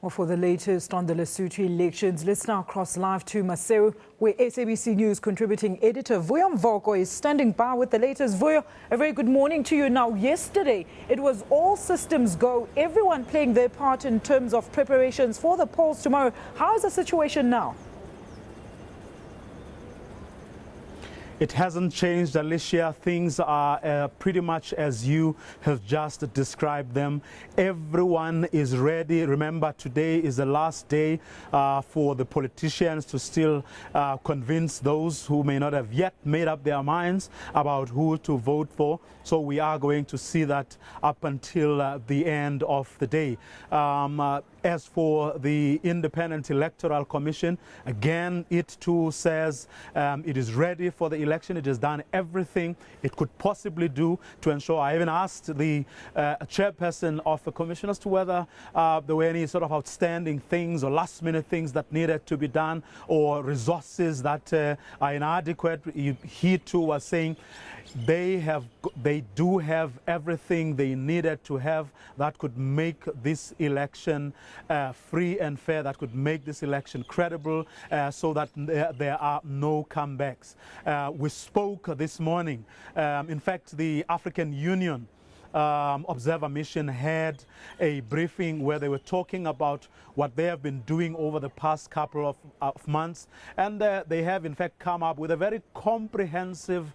Well, for the latest on the Lesotho elections, let's now cross live to Maseru, where SABC News contributing editor Vuyo Mvoko is standing by with the latest. Vuyo, a very good morning to you. Now, yesterday, it was all systems go, everyone playing their part in terms of preparations for the polls tomorrow. How is the situation now? It hasn't changed, Alicia. Things are pretty much as you have just described them. Everyone is ready. Remember, today is the last day for the politicians to still convince those who may not have yet made up their minds about who to vote for. So we are going to see that up until the end of the day. As for the Independent Electoral Commission, again, it too says it is ready for the election. It has done everything it could possibly do to ensure. I even asked the chairperson of the commission as to whether there were any sort of outstanding things or last-minute things that needed to be done or resources that are inadequate. He too was saying they do have everything they needed to have that could make this election free and fair, that could make this election credible, so that there are no comebacks. We spoke this morning. In fact, the African Union Observer Mission had a briefing where they were talking about what they have been doing over the past couple of months, and they have in fact come up with a very comprehensive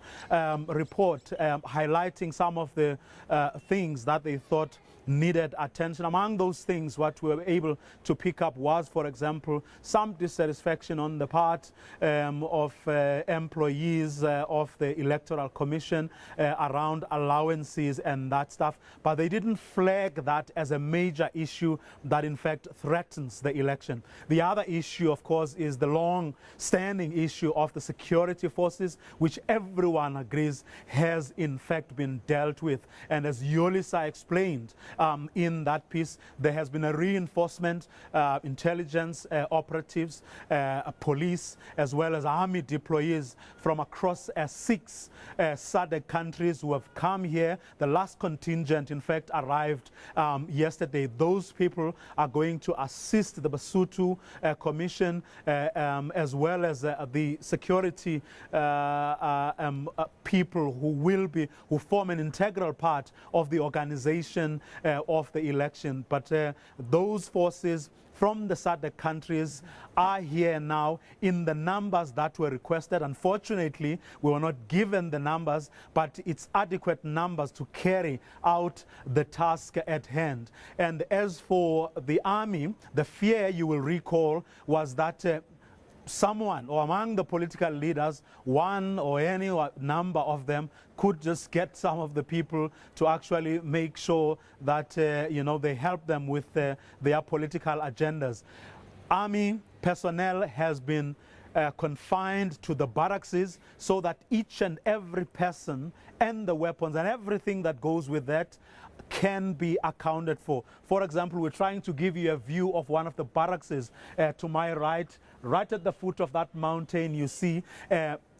report highlighting some of the things that they thought needed attention. Among those things, what we were able to pick up was, for example, some dissatisfaction on the part of employees of the Electoral Commission around allowances and that stuff, but they didn't flag that as a major issue that in fact threatens the election. The other issue, of course, is the long-standing issue of the security forces, which everyone agrees has in fact been dealt with. And as Yolisa explained, in that piece, there has been a reinforcement, intelligence operatives, police, as well as army deployees from across 6 SADC countries who have come here. The last contingent, in fact, arrived yesterday. Those people are going to assist the Lesotho Commission, as well as the security people who form an integral part of the organization of the election. But those forces from the SADC countries are here now in the numbers that were requested. Unfortunately, we were not given the numbers, but it's adequate numbers to carry out the task at hand. And as for the army, the fear, you will recall, was that someone or among the political leaders, one or any number of them, could just get some of the people to actually make sure that you know, they help them with their political agendas. Army personnel has been confined to the barracks so that each and every person and the weapons and everything that goes with that can be accounted for. For example, we're trying to give you a view of one of the barracks to my right at the foot of that mountain. You see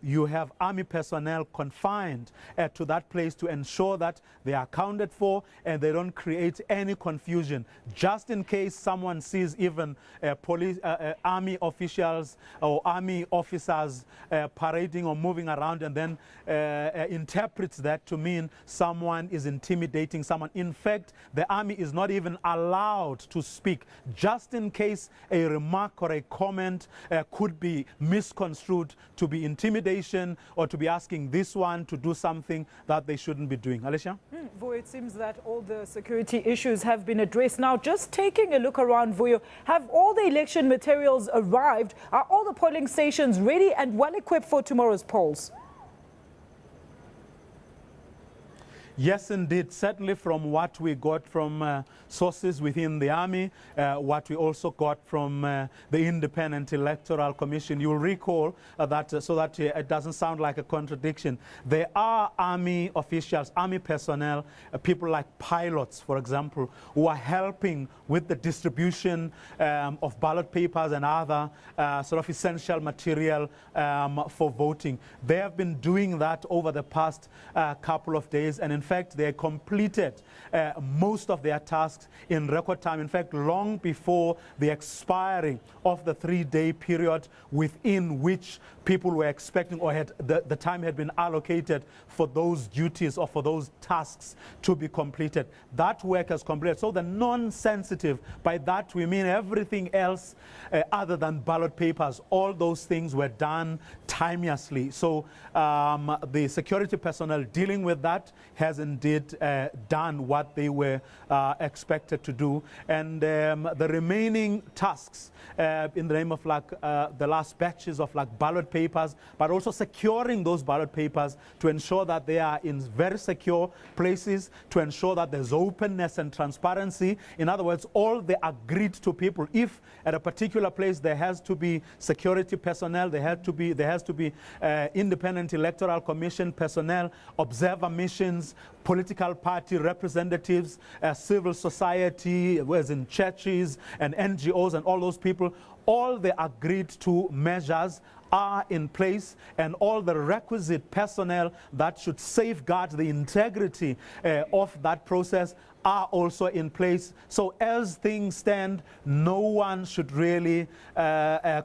you have army personnel confined to that place to ensure that they are accounted for and they don't create any confusion. Just in case someone sees even police, army officials or army officers parading or moving around and then interprets that to mean someone is intimidating someone. In fact, the army is not even allowed to speak, just in case a remark or a comment could be misconstrued to be intimidation or to be asking this one to do something that they shouldn't be doing. Alicia? Vuyo, it seems that all the security issues have been addressed. Now, just taking a look around, Vuyo, have all the election materials arrived? Are all the polling stations ready and well equipped for tomorrow's polls? Yes, indeed. Certainly from what we got from sources within the army, what we also got from the Independent Electoral Commission. You'll recall that, so that it doesn't sound like a contradiction, there are army officials, army personnel, people like pilots, for example, who are helping with the distribution of ballot papers and other sort of essential material for voting. They have been doing that over the past couple of days, and in fact, they completed most of their tasks in record time. In fact, long before the expiring of the 3-day period within which people were expecting, or had the time had been allocated for those duties or for those tasks to be completed. That work has completed. So the non-sensitive, by that we mean everything else other than ballot papers, all those things were done timeously. So the security personnel dealing with that has indeed done what they were expected to do. And the remaining tasks in the name of the last batches of ballot papers, but also securing those ballot papers to ensure that they are in very secure places, to ensure that there's openness and transparency. In other words, all the agreed to people. If at a particular place there has to be security personnel, there has to be independent electoral commission personnel, observer missions, political party representatives, civil society, whereas in churches and NGOs and all those people, all the agreed to measures are in place, and all the requisite personnel that should safeguard the integrity of that process are also in place. So as things stand, no one should really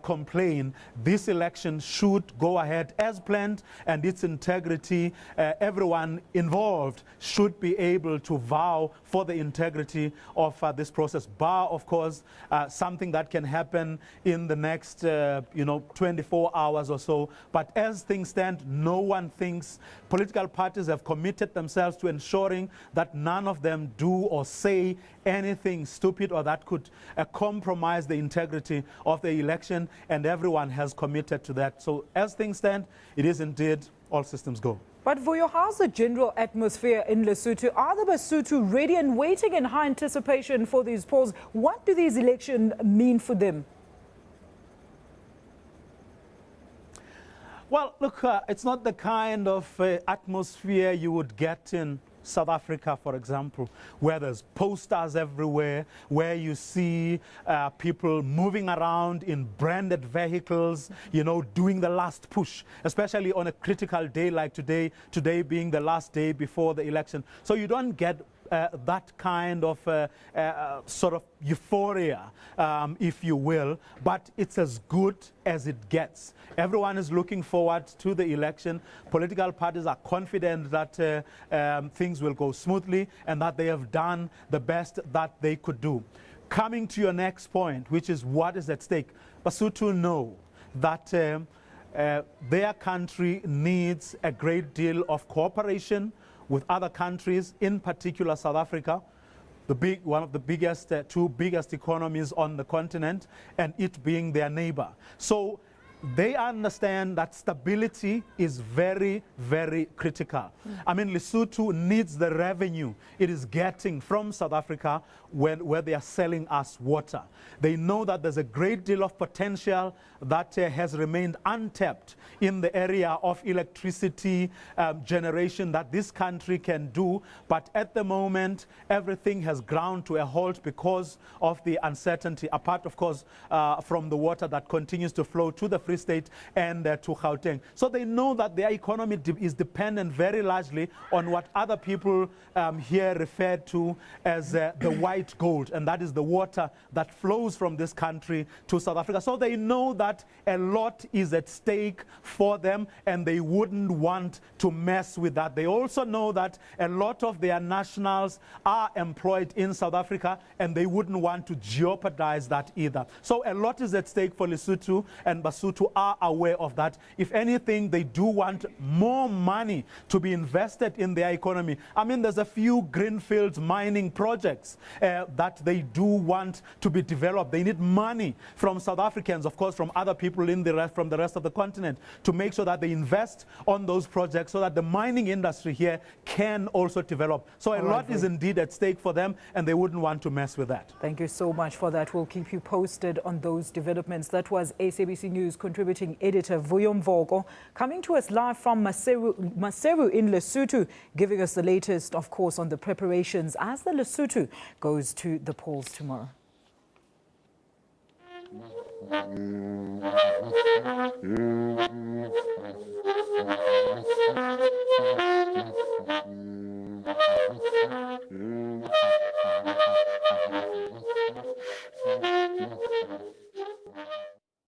complain. This election should go ahead as planned, and its integrity, everyone involved should be able to vow for the integrity of this process, bar, of course, something that can happen in the next 24 hours or so. But as things stand, no one thinks. Political parties have committed themselves to ensuring that none of them do or say anything stupid or that could compromise the integrity of the election, and everyone has committed to that. So as things stand, it is indeed all systems go. But Vuyo, how's the general atmosphere in Lesotho? Are the Basotho ready and waiting in high anticipation for these polls? What do these elections mean for them? Well, look, it's not the kind of atmosphere you would get in South Africa, for example, where there's posters everywhere, where you see people moving around in branded vehicles, doing the last push, especially on a critical day like today being the last day before the election. So you don't get that kind of sort of euphoria, if you will, but it's as good as it gets. Everyone is looking forward to the election. Political parties are confident that things will go smoothly and that they have done the best that they could do. Coming to your next point, which is what is at stake, Basotho know that their country needs a great deal of cooperation with other countries, in particular South Africa, one of the biggest, two biggest economies on the continent, and it being their neighbor. So they understand that stability is very, very critical. I mean, Lesotho needs the revenue it is getting from South Africa where they are selling us water. They know that there's a great deal of potential that has remained untapped in the area of electricity generation that this country can do. But at the moment, everything has ground to a halt because of the uncertainty, apart, of course, from the water that continues to flow to the Free State and to Gauteng. So they know that their economy is dependent very largely on what other people here refer to as the white gold, and that is the water that flows from this country to South Africa. So they know that a lot is at stake for them, and they wouldn't want to mess with that. They also know that a lot of their nationals are employed in South Africa, and they wouldn't want to jeopardize that either. So a lot is at stake for Lesotho, and Basotho are aware of that. If anything, they do want more money to be invested in their economy. I mean, there's a few greenfield mining projects that they do want to be developed. They need money from South Africans, of course, from other people from the rest of the continent, to make sure that they invest on those projects so that the mining industry here can also develop. So a lot is indeed at stake for them, and they wouldn't want to mess with that. Thank you so much for that. We'll keep you posted on those developments. That was SABC News contributing editor Vuyo Mvoko, coming to us live from Maseru in Lesotho, giving us the latest, of course, on the preparations as the Lesotho goes to the polls tomorrow.